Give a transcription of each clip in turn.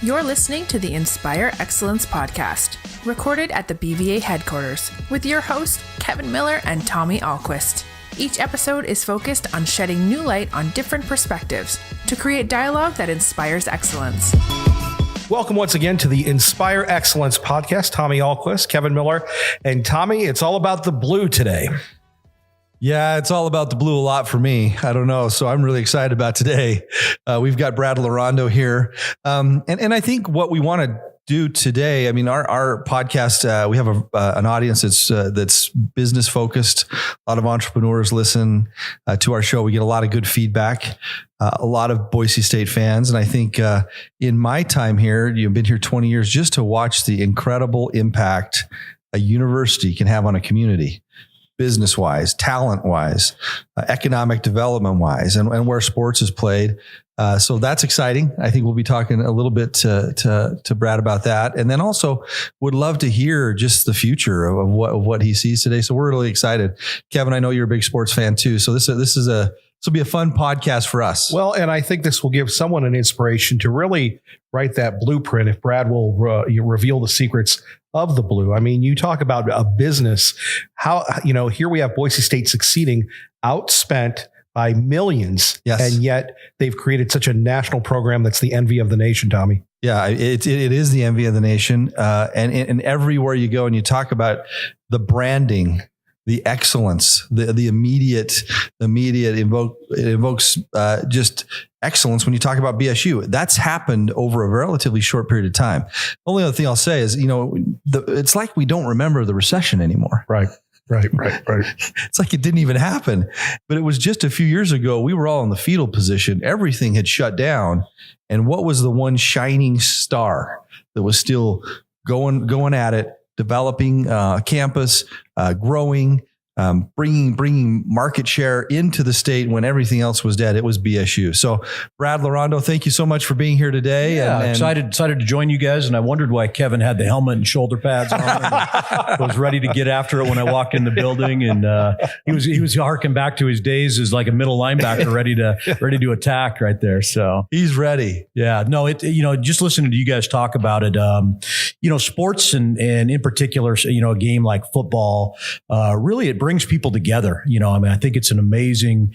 You're listening to the Inspire Excellence podcast, recorded at the BVA headquarters, with your hosts, Kevin Miller and Tommy Ahlquist. Each episode is focused on shedding new light on different perspectives to create dialogue that inspires excellence. Welcome once again to the Inspire Excellence podcast. Tommy Ahlquist, Kevin Miller, and Tommy, it's all about the blue today. Yeah, it's all about the blue a lot for me. I don't know. So I'm really excited about today. We've got Brad Larrando here. And I think what we want to do today, I mean, our podcast, we have an audience that's business focused. A lot of entrepreneurs listen to our show. We get a lot of good feedback, a lot of Boise State fans. And I think in my time here, you've been here 20 years, just to watch the incredible impact a university can have on a community. Business-wise, talent-wise, economic development-wise, and where sports is played. So that's exciting. I think we'll be talking a little bit to Brad about that. And then also would love to hear just the future of what he sees today. So we're really excited. Kevin, I know you're a big sports fan too. So this will be a fun podcast for us. Well, and I think this will give someone an inspiration to really write that blueprint if Brad will reveal the secrets of the blue. I mean, you talk about a business, how, here we have Boise State succeeding, outspent by millions. Yes. And yet they've created such a national program that's the envy of the nation, Tommy. Yeah, it is the envy of the nation. And everywhere you go and you talk about the branding, the excellence, the immediate invokes just excellence when you talk about BSU. That's happened over a relatively short period of time. Only other thing I'll say is, it's like we don't remember the recession anymore. Right. It's like it didn't even happen. But it was just a few years ago, we were all in the fetal position. Everything had shut down. And what was the one shining star that was still going at it, developing campus, growing, bringing market share into the state when everything else was dead? It was BSU. So Brad Larrando, thank you so much for being here today. Yeah, excited to join you guys. And I wondered why Kevin had the helmet and shoulder pads on and was ready to get after it when I walked in the building. And he was harking back to his days as like a middle linebacker ready to attack right there. So he's ready. Yeah, no, just listening to you guys talk about it, sports and in particular, a game like football, really it brings people together. I think it's an amazing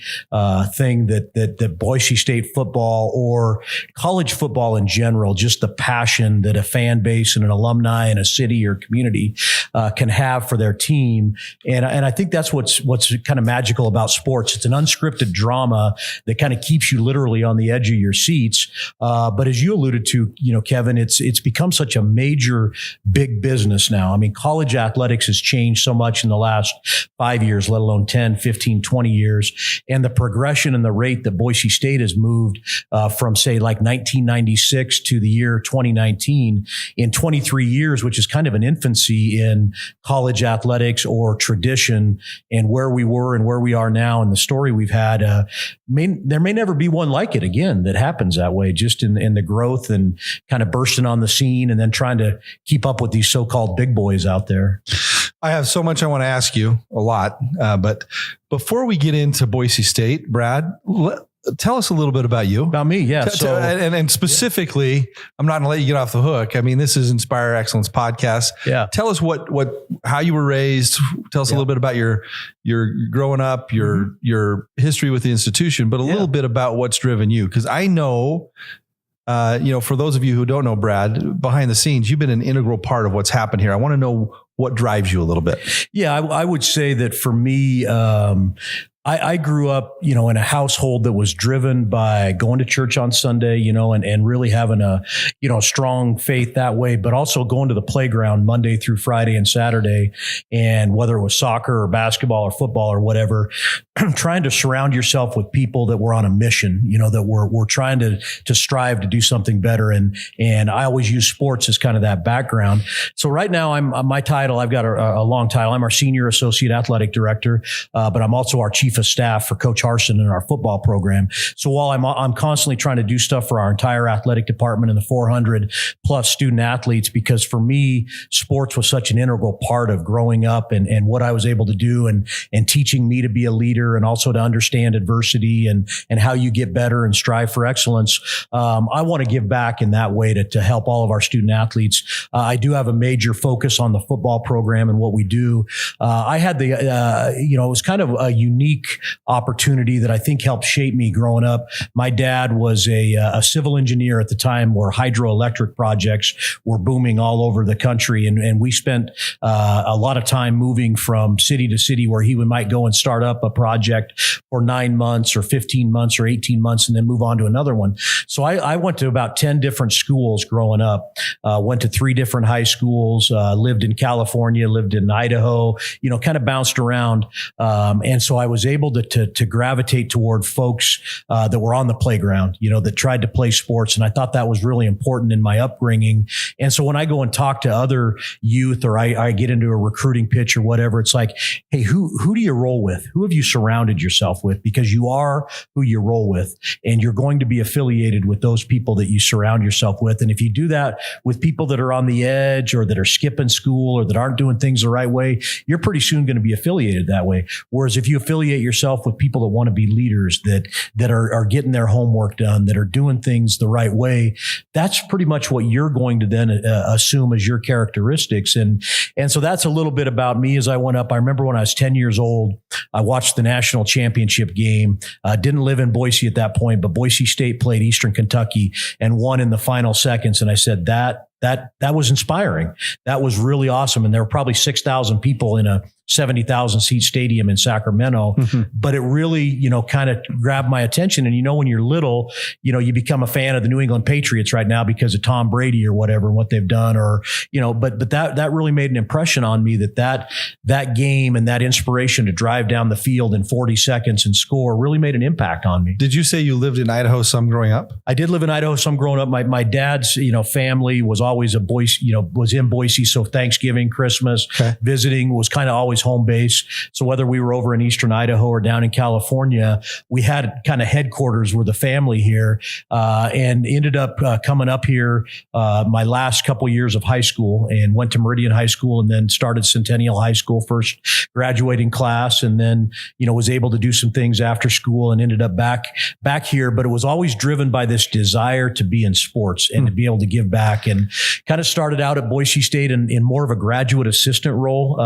thing that Boise State football or college football in general, just the passion that a fan base and an alumni in a city or community can have for their team. And I think that's what's kind of magical about sports. It's an unscripted drama that kind of keeps you literally on the edge of your seats. But as you alluded to, Kevin, it's become such a major big business now. I mean, college athletics has changed so much in the last 5 years, let alone 10, 15, 20 years. And the progression and the rate that Boise State has moved from, say, like 1996 to the year 2019 in 23 years, which is kind of an infancy in college athletics or tradition, and where we were and where we are now and the story we've had. There may never be one like it again that happens that way, just in the growth and kind of bursting on the scene and then trying to keep up with these so-called big boys out there. I have so much I want to ask you, a lot. But before we get into Boise State, Brad, tell us a little bit about you. About me, yeah. And specifically, I'm not going to let you get off the hook. I mean, this is Inspire Excellence podcast. Yeah. Tell us how you were raised. Tell us a little bit about your growing up, your history with the institution, but a little bit about what's driven you. Because I know, for those of you who don't know Brad, behind the scenes, you've been an integral part of what's happened here. I want to know what drives you a little bit. Yeah, I would say that for me, I grew up, in a household that was driven by going to church on Sunday, and really having a, strong faith that way, but also going to the playground Monday through Friday and Saturday. And whether it was soccer or basketball or football or whatever, trying to surround yourself with people that were on a mission, that were trying to strive to do something better. And I always use sports as kind of that background. So right now I've got a long title. I'm our senior associate athletic director, but I'm also our chief chief of staff for Coach Harsin in our football program. So while I'm constantly trying to do stuff for our entire athletic department and the 400 plus student athletes, because for me, sports was such an integral part of growing up and what I was able to do and teaching me to be a leader and also to understand adversity and how you get better and strive for excellence. I want to give back in that way to help all of our student athletes. I do have a major focus on the football program and what we do. I had it was kind of a unique opportunity that I think helped shape me growing up. My dad was a civil engineer at the time where hydroelectric projects were booming all over the country. And we spent a lot of time moving from city to city where he might go and start up a project for 9 months or 15 months or 18 months and then move on to another one. So I went to about 10 different schools growing up, went to 3 different high schools, lived in California, lived in Idaho, kind of bounced around. And so I was able to gravitate toward folks that were on the playground, that tried to play sports. And I thought that was really important in my upbringing. And so when I go and talk to other youth or I get into a recruiting pitch or whatever, it's like, hey, who do you roll with? Who have you surrounded yourself with? Because you are who you roll with, and you're going to be affiliated with those people that you surround yourself with. And if you do that with people that are on the edge or that are skipping school or that aren't doing things the right way, you're pretty soon going to be affiliated that way. Whereas if you affiliate yourself with people that want to be leaders, that are getting their homework done, that are doing things the right way, that's pretty much what you're going to then assume as your characteristics. And so that's a little bit about me as I went up. I remember when I was 10 years old, I watched the national championship game. Didn't live in Boise at that point, but Boise State played Eastern Kentucky and won in the final seconds. And I said, that was inspiring. That was really awesome. And there were probably 6,000 people in a 70,000 seat stadium in Sacramento, but it really, kind of grabbed my attention. And, when you're little, you become a fan of the New England Patriots right now because of Tom Brady or whatever, and what they've done, or, but that really made an impression on me that game and that inspiration to drive down the field in 40 seconds and score really made an impact on me. Did you say you lived in Idaho some growing up? I did live in Idaho some growing up. My dad's, family was always was in Boise. So Thanksgiving, Christmas, visiting was kind of always home base. So whether we were over in Eastern Idaho or down in California, we had kind of headquarters with the family here, and ended up coming up here my last couple years of high school, and went to Meridian High School and then started Centennial High School, first graduating class, and then, was able to do some things after school and ended up back here. But it was always driven by this desire to be in sports and to be able to give back, and kind of started out at Boise State in more of a graduate assistant role.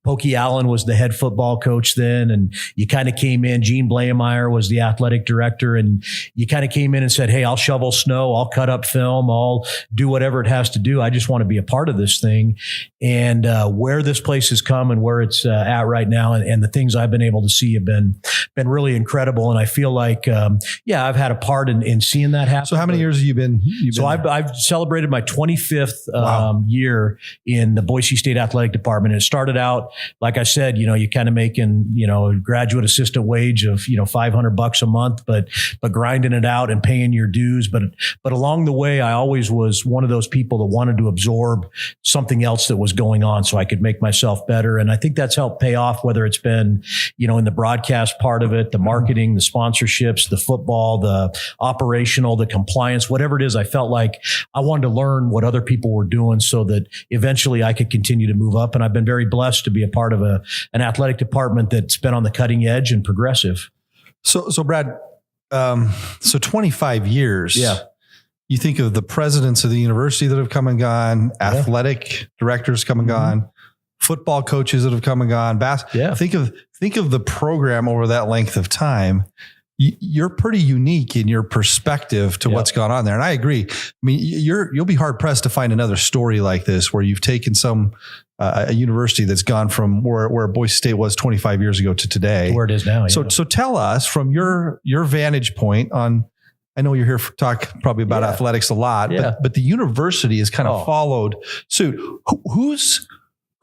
Pokey Allen was the head football coach then, and you kind of came in. Gene Blameyer was the athletic director, and you kind of came in and said, hey, I'll shovel snow, I'll cut up film, I'll do whatever it has to do. I just want to be a part of this thing. And where this place has come and where it's at right now, and the things I've been able to see have been really incredible. And I feel like, I've had a part in seeing that happen. So how many years have you been? I've celebrated my 25th year in the Boise State Athletic Department. It started out, like I said, you kind of making, a graduate assistant wage of, $500 a month, but grinding it out and paying your dues. But along the way, I always was one of those people that wanted to absorb something else that was going on so I could make myself better. And I think that's helped pay off, whether it's been, in the broadcast part of it, the marketing, the sponsorships, the football, the operational, the compliance, whatever it is. I felt like I wanted to learn what other people were doing so that eventually I could continue to move up. And I've been very blessed to be a part of an athletic department that's been on the cutting edge and progressive. So Brad, 25 years. Yeah. You think of the presidents of the university that have come and gone, athletic directors come and gone, football coaches that have come and gone. Think of the program over that length of time. You're pretty unique in your perspective to what's gone on there. And I agree. I mean, you'll be hard pressed to find another story like this where you've taken a university that's gone from where Boise State was 25 years ago to today, where it is now. So tell us from your vantage point on, I know you're here to talk probably about athletics a lot, but the university has kind of followed suit.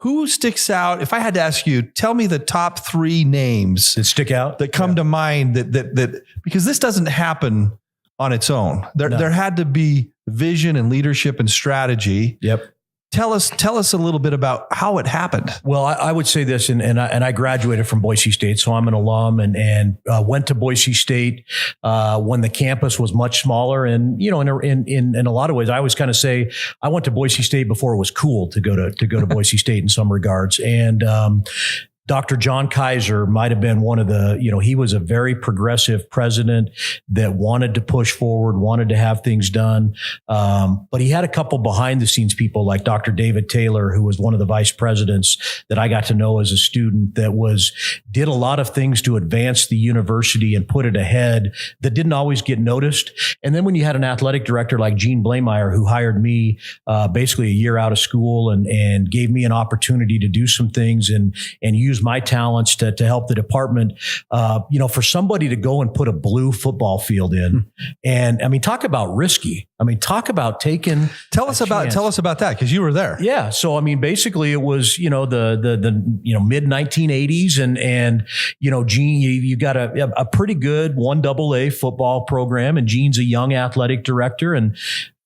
Who sticks out? If I had to ask you, tell me the top 3 names that stick out, that come to mind that because this doesn't happen on its own. There had to be vision and leadership and strategy. Yep. tell us a little bit about how it happened. Well, I would say this, and I graduated from Boise State, so I'm an alum, and went to Boise State when the campus was much smaller. And in a lot of ways, I always kind of say I went to Boise State before it was cool to go to Boise State in some regards. And Dr. John Kaiser might have been one of the, he was a very progressive president that wanted to push forward, wanted to have things done. But he had a couple behind the scenes people like Dr. David Taylor, who was one of the vice presidents that I got to know as a student, that did a lot of things to advance the university and put it ahead that didn't always get noticed. And then when you had an athletic director like Gene Blameyer, who hired me basically a year out of school and gave me an opportunity to do some things and use my talents to help the department, for somebody to go and put a blue football field in. And I mean, talk about risky. I mean, talk about taking. Tell us about that, because you were there. Yeah. So, I mean, basically it was, the mid 1980s and Gene, you got a pretty good 1AA football program, and Gene's a young athletic director and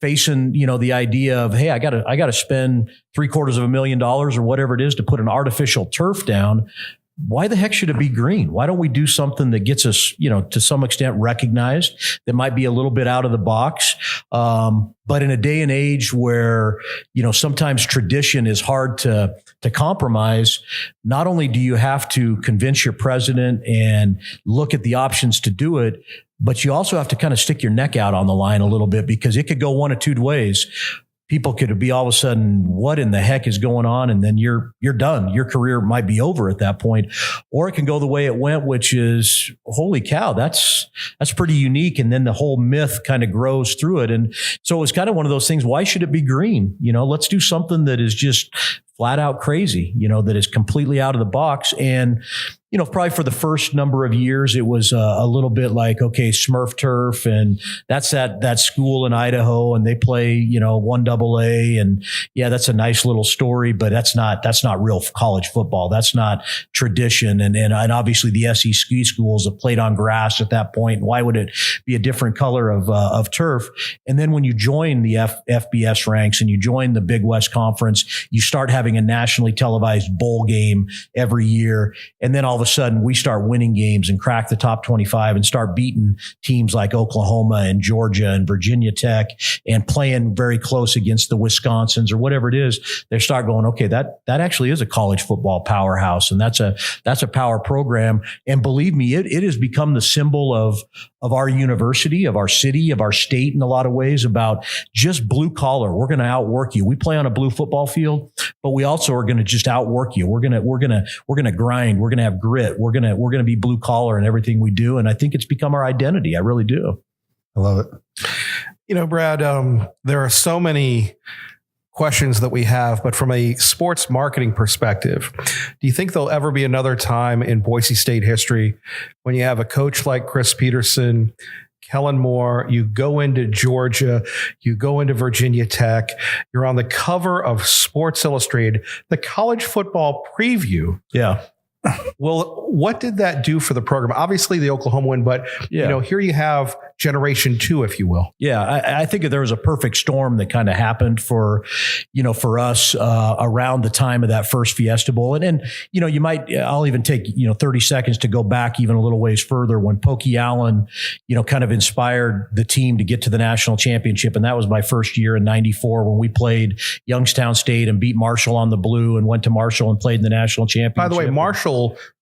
facing, the idea of, hey, I got to spend $750,000 or whatever it is to put an artificial turf down. Why the heck should it be green? Why don't we do something that gets us, to some extent recognized, that might be a little bit out of the box? But in a day and age where, sometimes tradition is hard to compromise, not only do you have to convince your president and look at the options to do it, but you also have to kind of stick your neck out on the line a little bit, because it could go one of two ways. People could be all of a sudden, what in the heck is going on? And then you're done. Your career might be over at that point. Or it can go the way it went, which is, holy cow, that's pretty unique. And then the whole myth kind of grows through it. And so it was kind of one of those things. Why should it be green? Let's do something that is just flat out crazy, that is completely out of the box. And probably for the first number of years, it was a little bit like, okay, Smurf turf, and that's that school in Idaho, and they play, 1AA, and yeah, that's a nice little story, but that's not real college football. That's not tradition, and obviously the SEC schools have played on grass at that point. Why would it be a different color of turf? And then when you join the FBS ranks and you join the Big West Conference, you start having a nationally televised bowl game every year, and then all of a sudden we start winning games and crack the top 25 and start beating teams like Oklahoma and Georgia and Virginia Tech and playing very close against the Wisconsins or whatever it is. They start going, okay, that actually is a college football powerhouse, and that's a power program. And believe me, it has become the symbol of our university, of our city, of our state in a lot of ways, about just blue collar. We're going to outwork you. We play on a blue football field, but we also are going to just outwork you. We're going to grind. We're going to have grit. We're going to be blue collar in everything we do. And I think it's become our identity. I really do. I love it. Brad, there are so many questions that we have, but from a sports marketing perspective, do you think there'll ever be another time in Boise State history when you have a coach like Chris Peterson, Kellen Moore, you go into Georgia, you go into Virginia Tech, you're on the cover of Sports Illustrated, the college football preview? Yeah. Well, what did that do for the program? Obviously the Oklahoma win, but here you have generation 2, if you will. Yeah. I think there was a perfect storm that kind of happened for us around the time of that first Fiesta Bowl. And I'll even take, 30 seconds to go back even a little ways further when Pokey Allen, kind of inspired the team to get to the national championship. And that was my first year in 94 when we played Youngstown State and beat Marshall on the blue and went to Marshall and played in the national championship. By the way, Marshall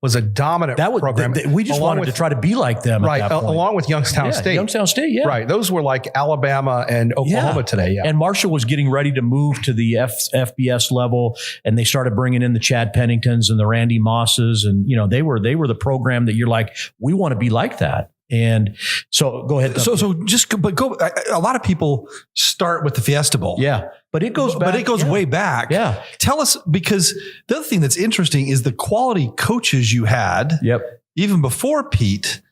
was a dominant program. We just wanted to try to be like them. Right. At that point. Along with Youngstown State. Youngstown State. Yeah. Right. Those were like Alabama and Oklahoma today. Yeah. And Marshall was getting ready to move to the FBS level, and they started bringing in the Chad Penningtons and the Randy Mosses. And, they were the program that you're like, we want to be like that. And so go ahead. A lot of people start with the Fiesta Bowl. Yeah. But it goes back. But it goes way back. Yeah. Tell us, because the other thing that's interesting is the quality coaches you had. Yep. Even before Pete.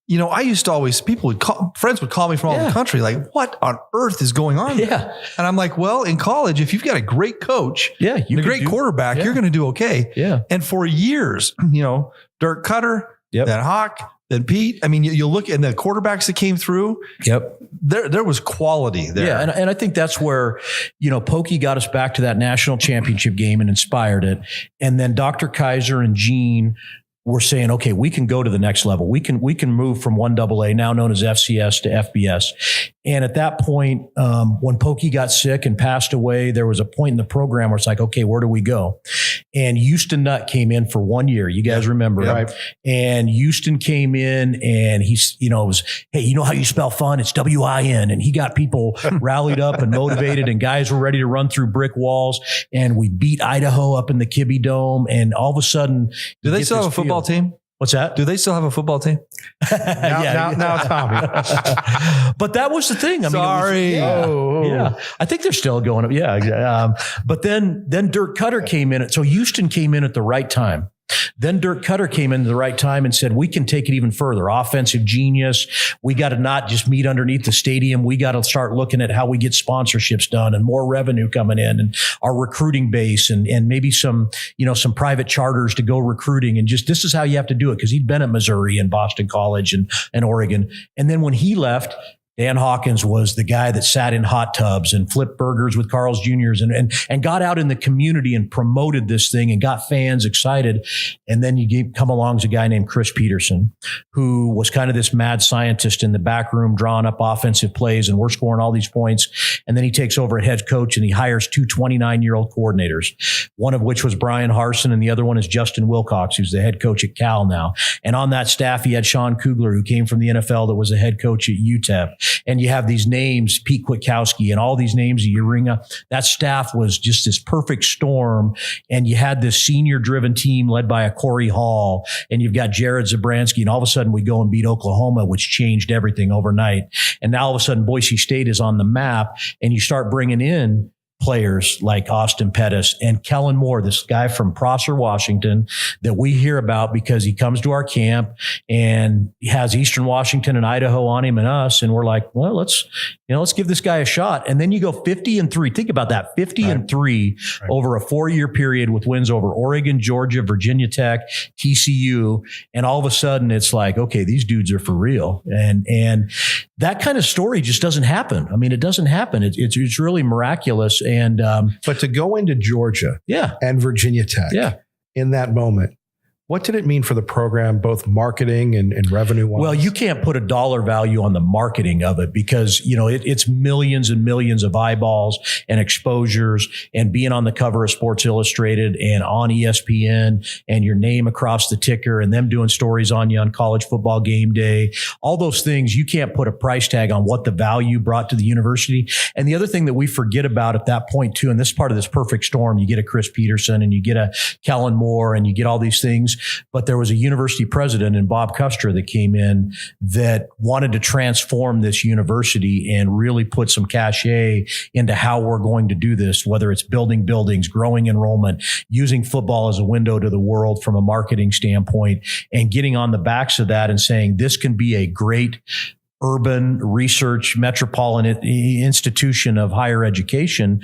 I used to always, friends would call me from all the country, like, what on earth is going on there? Yeah. And I'm like, well, in college, if you've got a great coach and a great quarterback, you're going to do okay. Yeah. And for years, Dirk Cutter, then Hawk, then Pete, I mean, you look at the quarterbacks that came through. Yep. There was quality there. Yeah. And I think that's where, Pokey got us back to that national championship game and inspired it. And then Dr. Kaiser and Gene were saying, okay, we can go to the next level. We can move from 1AA, now known as FCS, to FBS. And at that point, when Pokey got sick and passed away, there was a point in the program where it's like, okay, where do we go? And Houston Nutt came in for 1 year. You guys remember, right? And Houston came in and he's, was, hey, you know how you spell fun? It's W-I-N. And he got people rallied up and motivated, and guys were ready to run through brick walls. And we beat Idaho up in the Kibbe Dome. And all of a sudden, do they still have a football team? What's that? Do they still have a football team? Now Tommy. But that was the thing. I mean, yeah. I think they're still going up. Yeah. But then Dirk Cutter came in. So Houston came in at the right time. Then Dirk Cutter came in at the right time and said, we can take it even further. Offensive genius. We got to not just meet underneath the stadium. We got to start looking at how we get sponsorships done and more revenue coming in, and our recruiting base, and maybe some private charters to go recruiting. And just, this is how you have to do it. Cause he'd been at Missouri and Boston College and Oregon. And then when he left, Dan Hawkins was the guy that sat in hot tubs and flipped burgers with Carl's Jr.'s and got out in the community and promoted this thing and got fans excited. And then come along as a guy named Chris Peterson, who was kind of this mad scientist in the back room, drawing up offensive plays, and we're scoring all these points. And then he takes over at head coach and he hires two 29-year-old coordinators, one of which was Bryan Harsin, and the other one is Justin Wilcox, who's the head coach at Cal now. And on that staff, he had Sean Kugler, who came from the NFL, that was a head coach at UTEP. And you have these names, Pete Kwiatkowski, and all these names that you ring up. That staff was just this perfect storm. And you had this senior-driven team led by a Corey Hall, and you've got Jared Zabransky, and all of a sudden we go and beat Oklahoma, which changed everything overnight. And now all of a sudden Boise State is on the map, and you start bringing in players like Austin Pettis and Kellen Moore, this guy from Prosser, Washington, that we hear about because he comes to our camp and he has Eastern Washington and Idaho on him and us. And we're like, well, let's give this guy a shot. And then you go 50-3. Think about that. 50-3 over a 4-year period with wins over Oregon, Georgia, Virginia Tech, TCU. And all of a sudden it's like, okay, these dudes are for real. And that kind of story just doesn't happen. I mean, it doesn't happen. It's really miraculous. And but to go into Georgia and Virginia Tech in that moment, what did it mean for the program, both marketing and revenue wise? Well, you can't put a dollar value on the marketing of it because, it's millions and millions of eyeballs and exposures and being on the cover of Sports Illustrated and on ESPN and your name across the ticker and them doing stories on you on College Football Game Day. All those things, you can't put a price tag on what the value brought to the university. And the other thing that we forget about at that point too, and this is part of this perfect storm, you get a Chris Peterson and you get a Kellen Moore and you get all these things. But there was a university president in Bob Kustra that came in that wanted to transform this university and really put some cachet into how we're going to do this, whether it's building buildings, growing enrollment, using football as a window to the world from a marketing standpoint, and getting on the backs of that and saying this can be a great urban research metropolitan institution of higher education.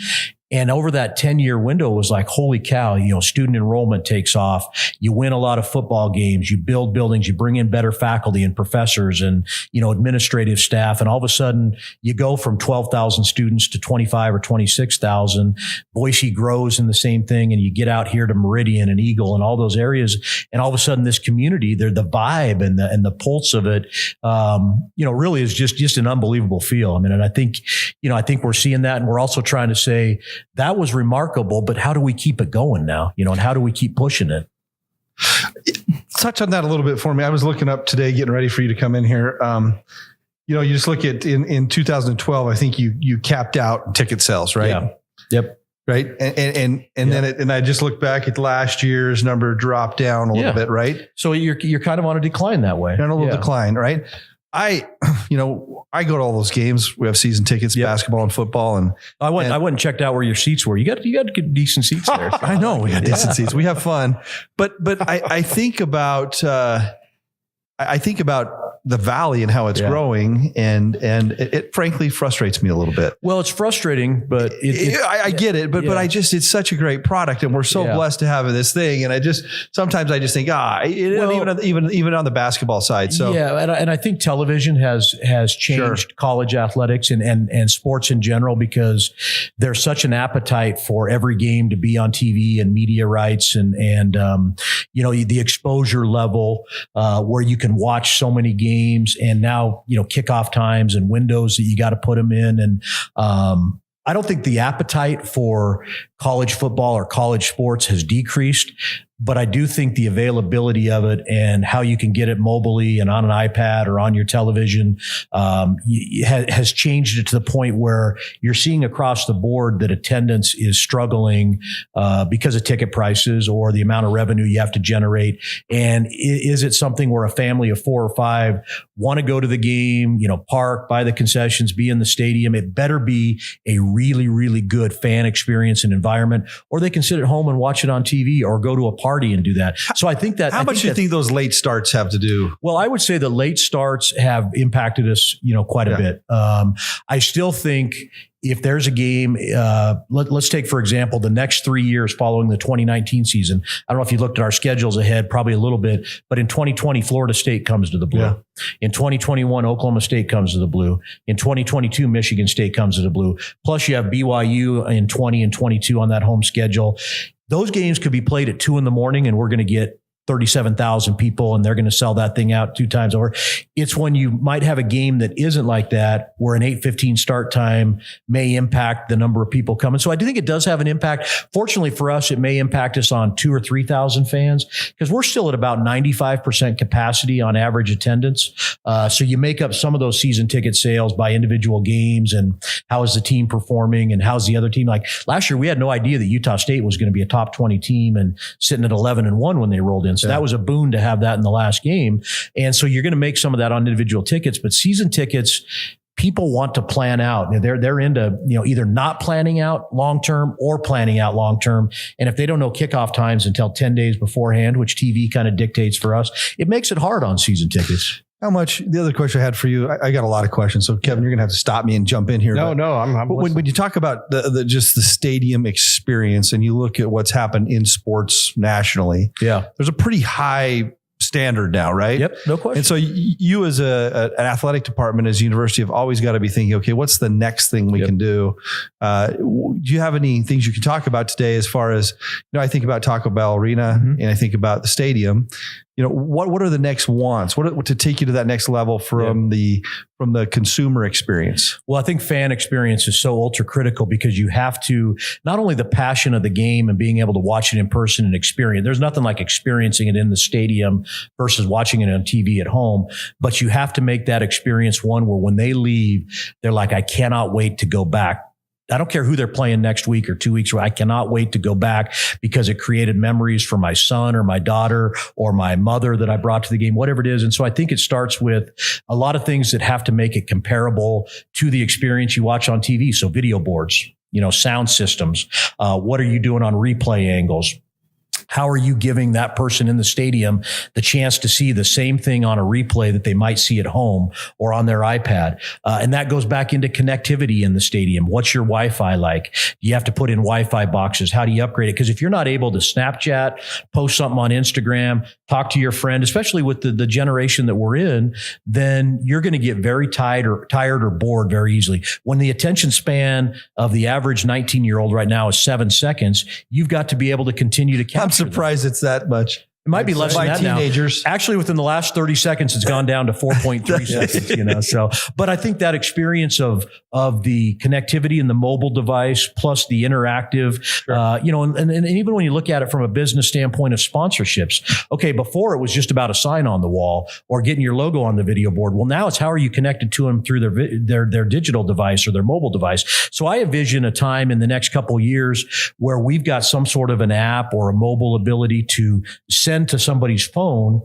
And over that 10-year window was like, holy cow, student enrollment takes off. You win a lot of football games. You build buildings. You bring in better faculty and professors and, administrative staff. And all of a sudden you go from 12,000 students to 25 or 26,000. Boise grows in the same thing. And you get out here to Meridian and Eagle and all those areas. And all of a sudden this community, the vibe and the pulse of it, really is just an unbelievable feel. I mean, and I think we're seeing that. And we're also trying to say, that was remarkable, but how do we keep it going now? And how do we keep pushing it? Touch on that a little bit for me. I was looking up today, getting ready for you to come in here. You just look at in 2012, I think you capped out ticket sales, right? Yeah. Yep. Right. And then I just looked back at last year's number dropped down a little bit, right? So you're kind of on a decline that way. On a little decline, right? I go to all those games. We have season tickets, basketball and football. And I went and checked out where your seats were. You got good, decent seats there. I know we got decent seats. We have fun. But I think about the valley and how it's growing, and it frankly frustrates me a little bit. Well, it's frustrating, but I get it, but it's such a great product, and we're so blessed to have this thing. And sometimes I just think, even on the basketball side. So and I think television has changed college athletics and sports in general, because there's such an appetite for every game to be on TV and media rights and the exposure level where you can watch so many games, and now, kickoff times and windows that you got to put them in. And I don't think the appetite for college football or college sports has decreased, but I do think the availability of it and how you can get it mobilely and on an iPad or on your television has changed it to the point where you're seeing across the board that attendance is struggling because of ticket prices or the amount of revenue you have to generate. And is it something where a family of 4 or 5 want to go to the game, park, buy the concessions, be in the stadium? It better be a really, really good fan experience and environment, or they can sit at home and watch it on TV or go to a party and do that. So I think that. How much do you think those late starts have to do? Well, I would say the late starts have impacted us, quite a bit. I still think if there's a game, let's take, for example, the next 3 years following the 2019 season. I don't know if you looked at our schedules ahead, probably a little bit, but in 2020, Florida State comes to the Blue. Yeah. In 2021, Oklahoma State comes to the Blue. In 2022, Michigan State comes to the Blue. Plus you have BYU in 20 and 22 on that home schedule. Those games could be played at 2 a.m, and we're going to get 37,000 people, and they're going to sell that thing out 2 times over. It's when you might have a game that isn't like that, where an 8:15 start time may impact the number of people coming. So I do think it does have an impact. Fortunately for us, it may impact us on 2,000 or 3,000 fans, because we're still at about 95% capacity on average attendance. So you make up some of those season ticket sales by individual games and how is the team performing and how's the other team. Like last year, we had no idea that Utah State was going to be a top 20 team and sitting at 11-1 when they rolled in. So that was a boon to have that in the last game. And so you're going to make some of that on individual tickets, but season tickets, people want to plan out. They're into, either not planning out long-term or planning out long-term. And if they don't know kickoff times until 10 days beforehand, which TV kind of dictates for us, it makes it hard on season tickets. How much? The other question I had for you, I got a lot of questions. So Kevin, you're going to have to stop me and jump in here. No, I'm when you talk about just the stadium experience and you look at what's happened in sports nationally, there's a pretty high standard now, right? Yep, no question. And so you as an athletic department, as a university, have always got to be thinking, okay, what's the next thing we can do? Do you have any things you can talk about today as far as, I think about Taco Bell Arena and I think about the stadium. What are the next wants? What to take you to that next level from the consumer experience? Well, I think fan experience is so ultra critical, because you have to, not only the passion of the game and being able to watch it in person and experience. There's nothing like experiencing it in the stadium versus watching it on TV at home, but you have to make that experience one where when they leave, they're like, I cannot wait to go back. I don't care who they're playing next week or 2 weeks. I cannot wait to go back, because it created memories for my son or my daughter or my mother that I brought to the game, whatever it is. And so I think it starts with a lot of things that have to make it comparable to the experience you watch on TV. So video boards, sound systems. What are you doing on replay angles? How are you giving that person in the stadium the chance to see the same thing on a replay that they might see at home or on their iPad? And that goes back into connectivity in the stadium. What's your Wi-Fi like? Do you have to put in Wi-Fi boxes? How do you upgrade it? Because if you're not able to Snapchat, post something on Instagram, talk to your friend, especially with the generation that we're in, then you're going to get very tired or bored very easily. When the attention span of the average 19-year-old right now is 7 seconds, you've got to be able to continue to capture. I'm surprised it's that much. It might be less than that teenagers. Now. Actually, within the last 30 seconds, it's gone down to 4.3 seconds, So, but I think that experience of the connectivity and the mobile device plus the interactive, and even when you look at it from a business standpoint of sponsorships, okay, before it was just about a sign on the wall or getting your logo on the video board. Well, now it's how are you connected to them through their digital device or their mobile device. So I envision a time in the next couple of years where we've got some sort of an app or a mobile ability to send to somebody's phone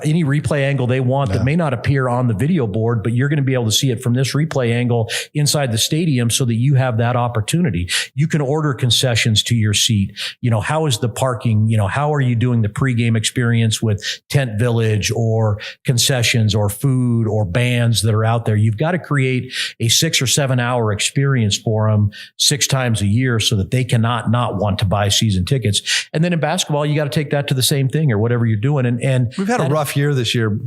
any replay angle they want that may not appear on the video board, but you're going to be able to see it from this replay angle inside the stadium so that you have that opportunity. You can order concessions to your seat. How is the parking? How are you doing the pregame experience with Tent Village or concessions or food or bands that are out there? You've got to create a 6 or 7 hour experience for them 6 times a year so that they cannot not want to buy season tickets. And then in basketball, you got to take that to the same thing or whatever you're doing. And we've had a rough year this year.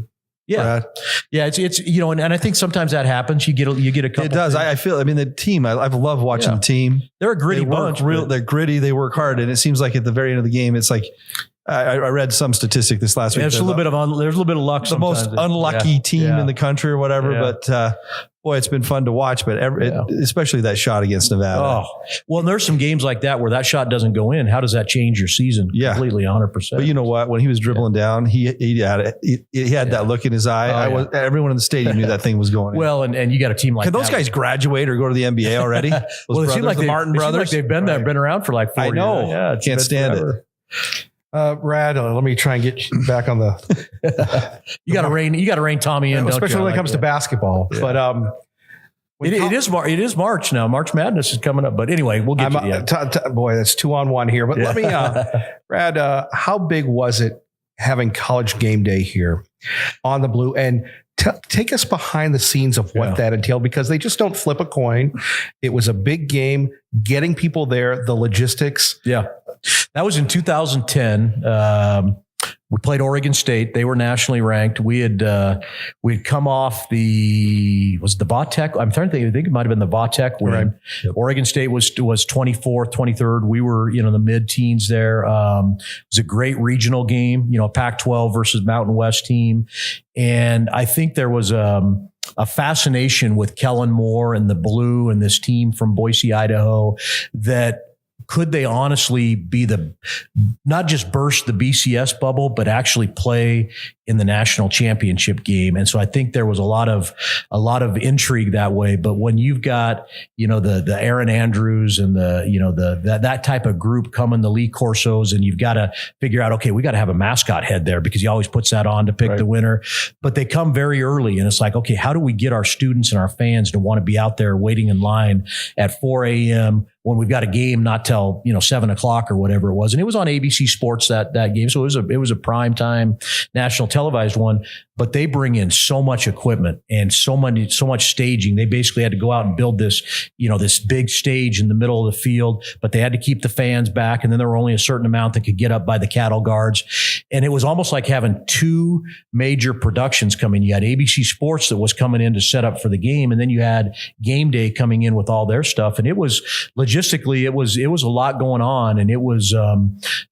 Yeah. Brad. Yeah. It's, and I think sometimes that happens. You get a couple. It does. I feel, the team, I've loved watching the team. They're a gritty bunch. They're gritty. They work hard. And it seems like at the very end of the game, it's like, I read some statistic this last week. There's a little bit of luck. The most unlucky team in the country or whatever. Yeah. But boy, it's been fun to watch. But especially that shot against Nevada. Oh, well, and there's some games like that where that shot doesn't go in. How does that change your season? Completely, 100%. But you know what? When he was dribbling down, he had that look in his eye. Everyone in the stadium knew that thing was going in. Well, and you got a team like that. Can those guys graduate or go to the NBA already? Well, it seems like the Martin brothers. They've been there, been around for like 4 years. I know. Yeah, can't stand it. Brad, let me try and get you back on the. You got to rein Tommy in, especially when it comes to basketball. Yeah. But it is March now. March Madness is coming up. But anyway, we'll get you. Boy, that's 2-on-1 here. But let me, Brad, how big was it having college game day here on the Blue? And take us behind the scenes of what that entailed, because they just don't flip a coin. It was a big game, getting people there, the logistics. Yeah. That was in 2010. We played Oregon State. They were nationally ranked. We'd come off the Vautech. I'm trying to think. I think it might have been the Vautech win. Right. Yep. Oregon State was 24th, 23rd. We were, the mid-teens there. It was a great regional game, Pac-12 versus Mountain West team. And I think there was a fascination with Kellen Moore and the Blue and this team from Boise, Idaho, that could they honestly be not just burst the BCS bubble, but actually play in the national championship game? And so I think there was a lot of intrigue that way. But when you've got, the Aaron Andrews and that type of group coming, the Lee Corsos, and you've got to figure out, okay, we got to have a mascot head there because he always puts that on to pick the winner. But they come very early, and it's like, okay, how do we get our students and our fans to want to be out there waiting in line at 4 a.m. when we've got a game not till 7 o'clock or whatever it was? And it was on ABC Sports that game, so it was a prime time national televised one. But they bring in so much equipment and so much staging. They basically had to go out and build this this big stage in the middle of the field, but they had to keep the fans back, and then there were only a certain amount that could get up by the cattle guards. And it was almost like having 2 major productions coming. You had ABC Sports that was coming in to set up for the game, and then you had Game Day coming in with all their stuff. And it was logistically, it was a lot going on, and it was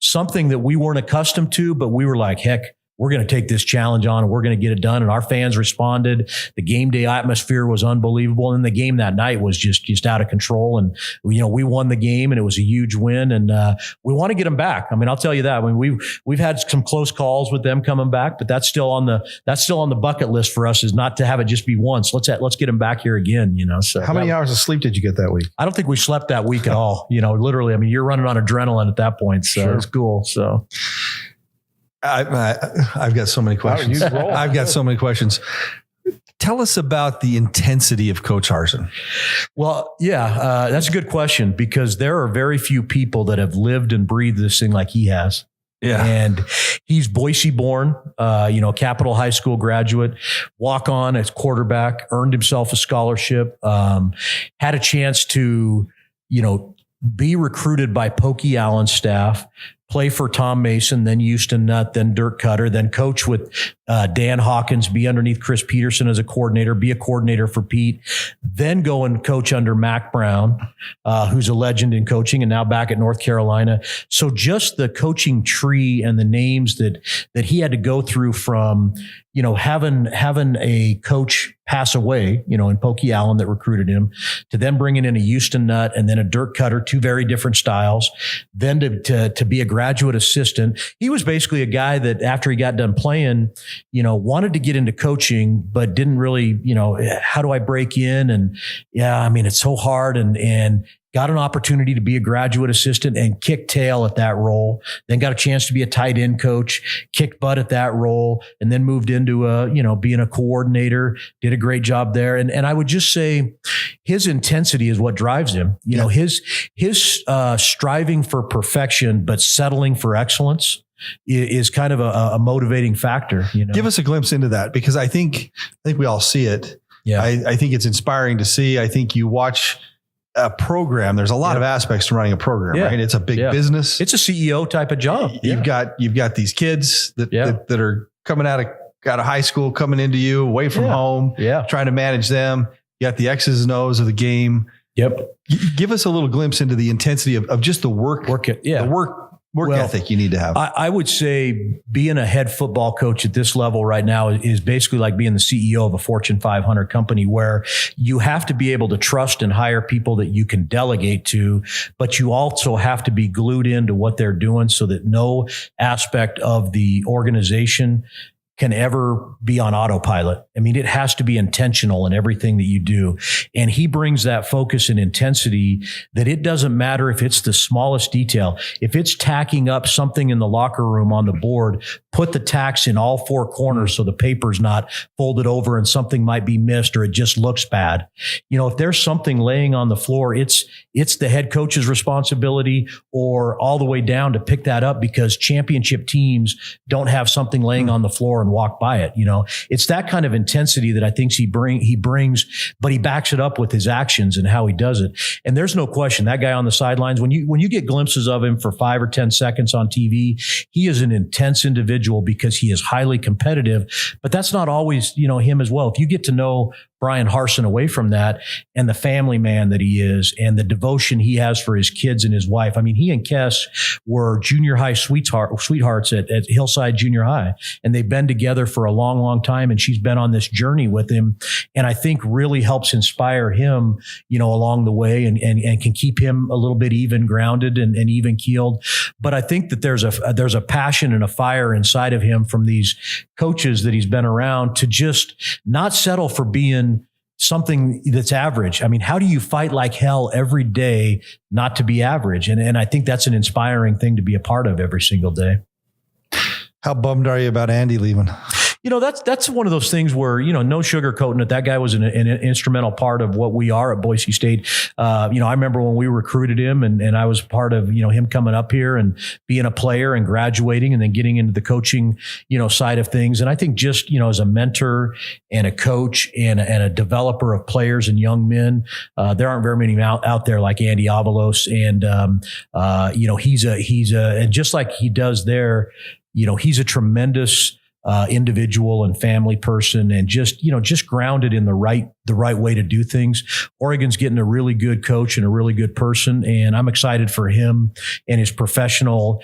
something that we weren't accustomed to, but we were like, heck, we're going to take this challenge on and we're going to get it done. And our fans responded. The game day atmosphere was unbelievable. And the game that night was just out of control. And, we won the game, and it was a huge win. And, we want to get them back. I mean, I'll tell you that. I mean, we've had some close calls with them coming back, but that's still on the bucket list for us, is not to have it just be once. Let's get them back here again, So how many hours of sleep did you get that week? I don't think we slept that week at all. Literally, I mean, you're running on adrenaline at that point. So It's cool. So. I've got so many questions. I've got so many questions. Tell us about the intensity of Coach Harsin. Well, that's a good question, because there are very few people that have lived and breathed this thing like he has. Yeah. And he's Boise born, Capital High School graduate, walk on as quarterback, earned himself a scholarship, had a chance to, be recruited by Pokey Allen's staff, play for Tom Mason, then Houston Nutt, then Dirk Cutter, then coach with Dan Hawkins, be underneath Chris Peterson as a coordinator, be a coordinator for Pete, then go and coach under Mac Brown, who's a legend in coaching, and now back at North Carolina. So just the coaching tree and the names that he had to go through from, having a coach pass away, in Pokey Allen that recruited him, to then bringing in a Houston Nutt and then a Dirk Cutter, 2 very different styles, then to be a graduate assistant. He was basically a guy that after he got done playing, wanted to get into coaching, but didn't really, how do I break in? And it's so hard. And got an opportunity to be a graduate assistant and kicked tail at that role, then got a chance to be a tight end coach, kicked butt at that role, and then moved into being a coordinator, did a great job there. And I would just say his intensity is what drives him. His striving for perfection, but settling for excellence is kind of a motivating factor. Give us a glimpse into that, because I think we all see it. Yeah. I think it's inspiring to see. I think you watch a program. There's a lot of aspects to running a program, right? It's a big business. It's a CEO type of job. You've got these kids that are coming out of high school, coming into you away from home, trying to manage them. You got the X's and O's of the game. Yep. Give us a little glimpse into the intensity of just the work ethic you need to have. I would say being a head football coach at this level right now is basically like being the CEO of a Fortune 500 company, where you have to be able to trust and hire people that you can delegate to, but you also have to be glued into what they're doing so that no aspect of the organization can ever be on autopilot. I mean, it has to be intentional in everything that you do. And he brings that focus and intensity that it doesn't matter if it's the smallest detail. If it's tacking up something in the locker room on the board, put the tacks in all four corners so the paper's not folded over and something might be missed or it just looks bad. If there's something laying on the floor, it's the head coach's responsibility, or all the way down to pick that up, because championship teams don't have something laying on the floor and walk by it. It's that kind of intensity that I think he brings, but he backs it up with his actions and how he does it. And there's no question that guy on the sidelines, when you get glimpses of him for 5 or 10 seconds on TV, he is an intense individual because he is highly competitive, but that's not always, him as well. If you get to know Bryan Harsin away from that, and the family man that he is, and the devotion he has for his kids and his wife. I mean, he and Kess were junior high sweethearts at Hillside Junior High, and they've been together for a long, long time. And she's been on this journey with him, and I think really helps inspire him, along the way, and can keep him a little bit even grounded and even keeled. But I think that there's a passion and a fire inside of him from these coaches that he's been around to just not settle for being something that's average. I mean, how do you fight like hell every day not to be average? And I think that's an inspiring thing to be a part of every single day. How bummed are you about Andy leaving? That's one of those things where, no sugarcoating it. That guy was an instrumental part of what we are at Boise State. I remember when we recruited him and I was part of, him coming up here and being a player and graduating and then getting into the coaching, side of things. And I think just, as a mentor and a coach and a developer of players and young men, there aren't very many out there like Andy Avalos. And, and just like he does there, he's a tremendous individual and family person, and just grounded in the right way to do things. Oregon's getting a really good coach and a really good person, and I'm excited for him and his professional,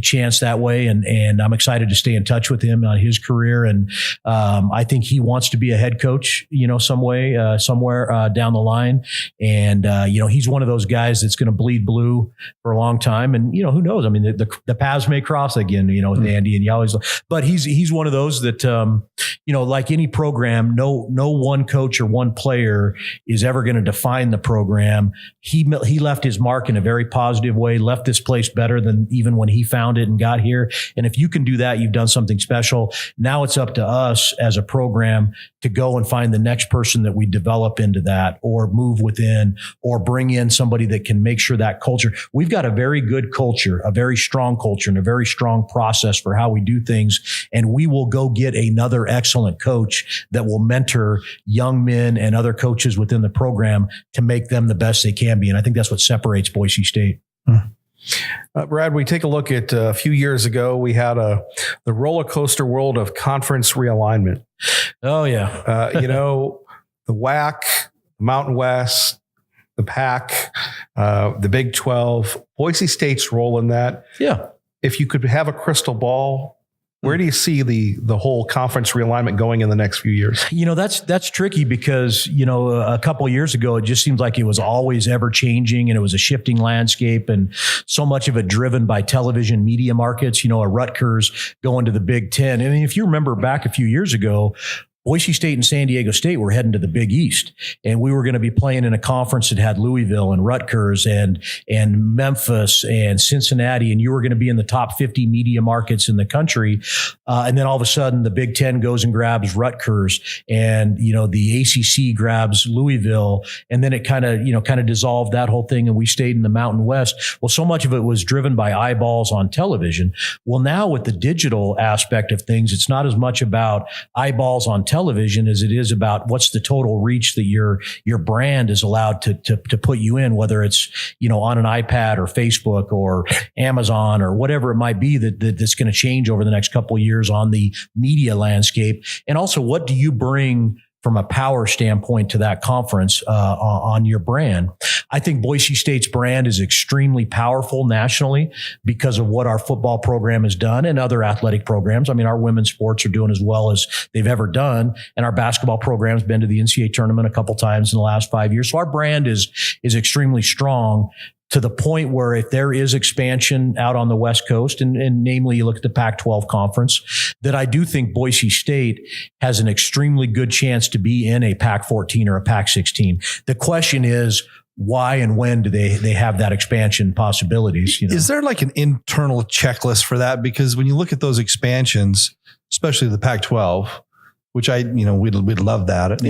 chance that way. And I'm excited to stay in touch with him on his career. And I think he wants to be a head coach, somewhere down the line. And he's one of those guys that's going to bleed blue for a long time. And who knows? I mean, the paths may cross again, with Andy, and you always. But he's one of those that like any program, no one coach or one player is ever going to define the program. He left his mark in a very positive way, left this place better than even when he found it and got here. And if you can do that, you've done something special. Now it's up to us as a program to go and find the next person that we develop into that, or move within, or bring in somebody that can make sure that culture. We've got a very good culture, a very strong culture, and a very strong process for how we do things. And we will go get another excellent coach that will mentor young men and other coaches within the program to make them the best they can be. And I think that's what separates Boise State. Brad, we take a look at a few years ago, we had the roller coaster world of conference realignment. Oh, yeah. The WAC, Mountain West, the PAC, the Big 12, Boise State's role in that. Yeah. If you could have a crystal ball, where do you see the whole conference realignment going in the next few years? That's tricky because, a couple of years ago, it just seems like it was always ever changing, and it was a shifting landscape, and so much of it driven by television media markets, a Rutgers going to the Big Ten. I mean, if you remember back a few years ago, Boise State and San Diego State were heading to the Big East, and we were going to be playing in a conference that had Louisville and Rutgers and Memphis and Cincinnati, and you were going to be in the top 50 media markets in the country. And then all of a sudden the Big Ten goes and grabs Rutgers, and, the ACC grabs Louisville. And then it kind of dissolved that whole thing. And we stayed in the Mountain West. Well, so much of it was driven by eyeballs on television. Well, now with the digital aspect of things, it's not as much about eyeballs on television as it is about what's the total reach that your brand is allowed to put you in, whether it's, on an iPad or Facebook or Amazon or whatever it might be that's going to change over the next couple of years on the media landscape. And also, what do you bring from a power standpoint to that conference on your brand? I think Boise State's brand is extremely powerful nationally because of what our football program has done and other athletic programs. I mean, our women's sports are doing as well as they've ever done. And our basketball program's been to the NCAA tournament a couple times in the last 5 years. So our brand is extremely strong, to the point where if there is expansion out on the West Coast, and namely you look at the Pac-12 conference, that I do think Boise State has an extremely good chance to be in a Pac-14 or a Pac-16. The question is, why and when do they have that expansion possibilities? Is there like an internal checklist for that? Because when you look at those expansions, especially the Pac-12, which we'd love that,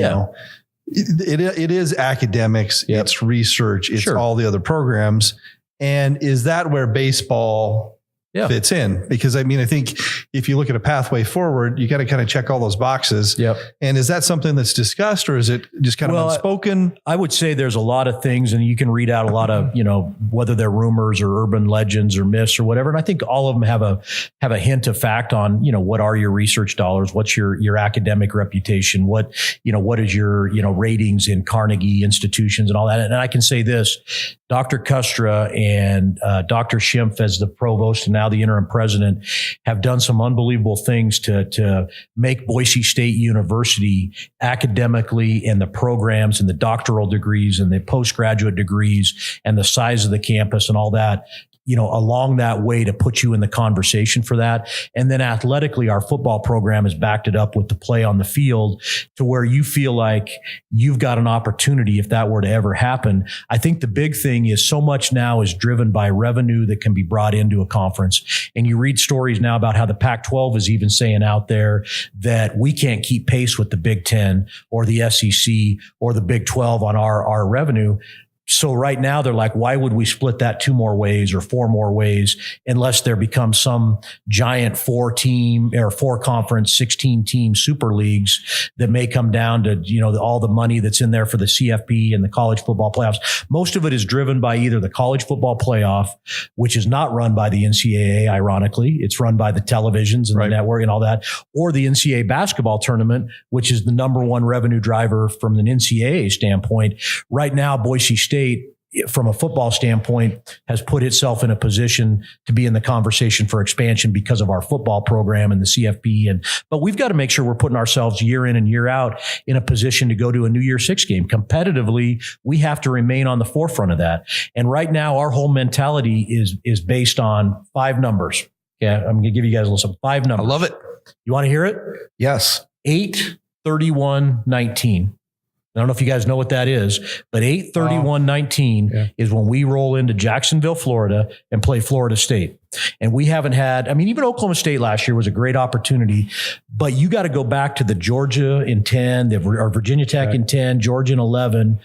It is academics, it's research, it's all the other programs. And is that where baseball fits in? Because I think if you look at a pathway forward, you got to kind of check all those boxes. Yep. And is that something that's discussed, or is it just kind of unspoken? I would say there's a lot of things, and you can read out a lot of, whether they're rumors or urban legends or myths or whatever. And I think all of them have a hint of fact on, what are your research dollars? What's your academic reputation? What is your, ratings in Carnegie institutions and all that. And I can say this, Dr. Kustra and Dr. Schimpf as the provost and now the interim president have done some unbelievable things to make Boise State University academically, and the programs and the doctoral degrees and the postgraduate degrees and the size of the campus and all that, along that way to put you in the conversation for that. And then athletically, our football program has backed it up with the play on the field to where you feel like you've got an opportunity if that were to ever happen. I think the big thing is so much now is driven by revenue that can be brought into a conference. And you read stories now about how the Pac-12 is even saying out there that we can't keep pace with the Big Ten or the SEC or the Big 12 on our revenue. So right now they're like, why would we split that 2 more ways or 4 more ways unless there becomes some giant 4-team or 4-conference, 16-team super leagues that may come down to, all the money that's in there for the CFP and the college football playoffs. Most of it is driven by either the college football playoff, which is not run by the NCAA, ironically. It's run by the televisions and the network and all that, or the NCAA basketball tournament, which is the number one revenue driver from an NCAA standpoint. Right now, Boise State, from a football standpoint, has put itself in a position to be in the conversation for expansion because of our football program and the CFP. But we've got to make sure we're putting ourselves year in and year out in a position to go to a New Year's Six game. Competitively, we have to remain on the forefront of that. And right now, our whole mentality is based on 5 numbers. Yeah, I'm going to give you guys a little 5 numbers. I love it. You want to hear it? Yes. 8, 31, 19. I don't know if you guys know what that is, but 8/31/19 is when we roll into Jacksonville, Florida, and play Florida State. And we haven't had, even Oklahoma State last year was a great opportunity, but you got to go back to the Georgia in 10, or Virginia Tech in 10, Georgia in 11,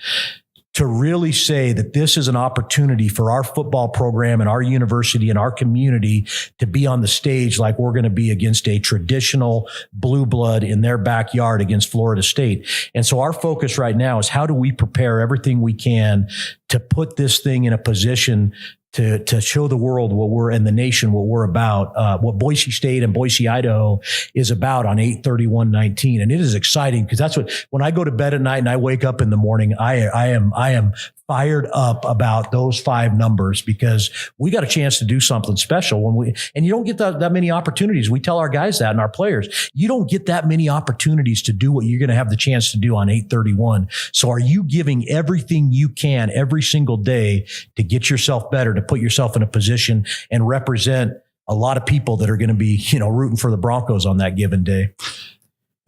to really say that this is an opportunity for our football program and our university and our community to be on the stage like we're going to be against a traditional blue blood in their backyard against Florida State. And so our focus right now is how do we prepare everything we can to put this thing in a position to show the world what we're and the nation what we're about, what Boise State and Boise, Idaho is about on 8/31/19. And it is exciting because that's when I go to bed at night and I wake up in the morning, I am fired up about those 5 numbers because we got a chance to do something special and you don't get that many opportunities. We tell our guys that and our players, you don't get that many opportunities to do what you're going to have the chance to do on 8/31. So are you giving everything you can every single day to get yourself better, to put yourself in a position and represent a lot of people that are going to be, rooting for the Broncos on that given day?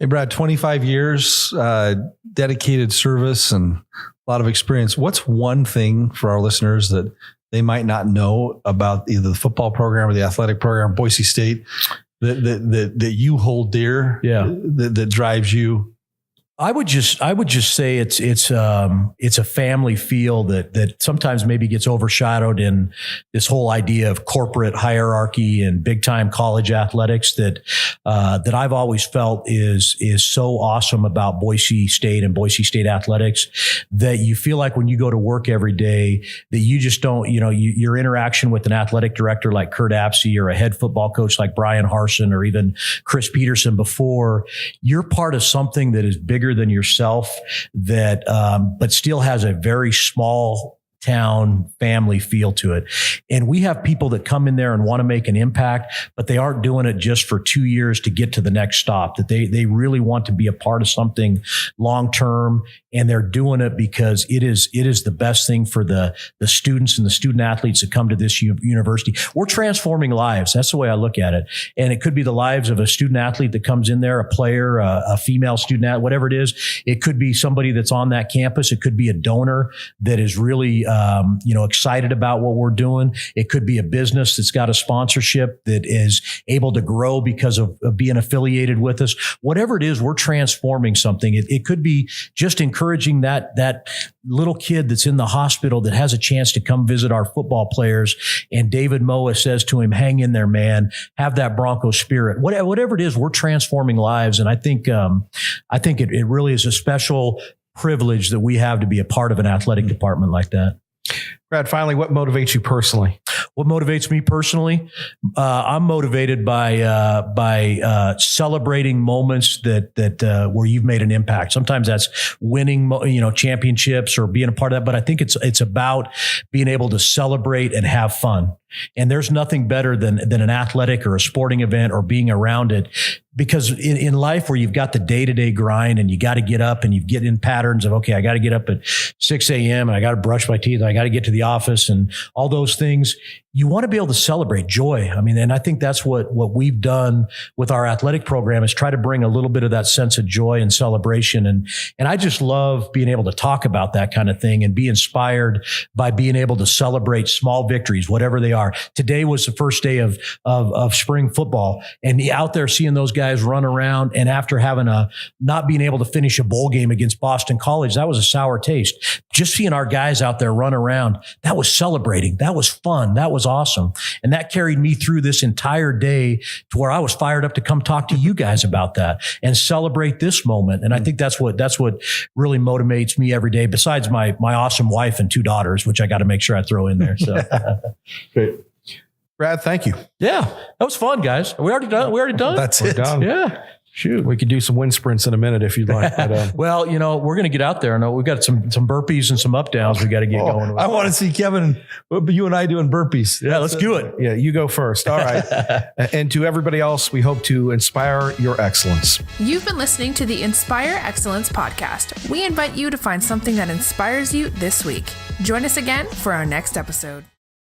Hey, Brad, 25 years, dedicated service and a lot of experience. What's one thing for our listeners that they might not know about either the football program or the athletic program, Boise State, that you hold dear, that drives you? I would just say it's a family feel that sometimes maybe gets overshadowed in this whole idea of corporate hierarchy and big time college athletics that I've always felt is so awesome about Boise State and Boise State athletics, that you feel like when you go to work every day that you just don't, your interaction with an athletic director like Kurt Apsey or a head football coach like Bryan Harsin or even Chris Peterson before, you're part of something that is bigger than yourself, that but still has a very small town family feel to it. And we have people that come in there and want to make an impact, but they aren't doing it just for 2 years to get to the next stop, that they really want to be a part of something long term. And they're doing it because it is the best thing for the students and the student athletes that come to this university. We're transforming lives. That's the way I look at it. And it could be the lives of a student athlete that comes in there, a player, a female student athlete, whatever it is. It could be somebody that's on that campus. It could be a donor that is really excited about what we're doing. It could be a business that's got a sponsorship that is able to grow because of being affiliated with us. Whatever it is, we're transforming something. It could be just encouraging that little kid that's in the hospital that has a chance to come visit our football players. And David Moa says to him, hang in there, man, have that Bronco spirit. Whatever it is, we're transforming lives. And I think it really is a special privilege that we have to be a part of an athletic department like that. Brad, finally, what motivates you personally? What motivates me personally? I'm motivated by celebrating moments that where you've made an impact. Sometimes that's winning, championships or being a part of that. But I think it's about being able to celebrate and have fun. And there's nothing better than an athletic or a sporting event or being around it. Because in life where you've got the day-to-day grind and you got to get up and you get in patterns of, okay, I got to get up at 6 a.m. and I got to brush my teeth and I got to get to the office and all those things, you want to be able to celebrate joy. I mean, and I think that's what we've done with our athletic program is try to bring a little bit of that sense of joy and celebration. And I just love being able to talk about that kind of thing and be inspired by being able to celebrate small victories, whatever they are. Today was the first day of spring football and out there seeing those guys run around. And after having not being able to finish a bowl game against Boston College, that was a sour taste. Just seeing our guys out there run around, that was celebrating. That was fun. That was awesome. And that carried me through this entire day to where I was fired up to come talk to you guys about that and celebrate this moment. And I think that's what really motivates me every day, besides my awesome wife and 2 daughters, which I got to make sure I throw in there. So Great. Brad, thank you. Yeah, that was fun, guys. Are we already done? That's We're it. done. Yeah. Shoot. We could do some wind sprints in a minute if you'd like. But, well, we're going to get out there. No, we've got some burpees and some up downs we got to get going with. I want to see Kevin, you and I doing burpees. Yeah, let's do it. yeah, you go first. All right. And to everybody else, we hope to inspire your excellence. You've been listening to the Inspire Excellence podcast. We invite you to find something that inspires you this week. Join us again for our next episode.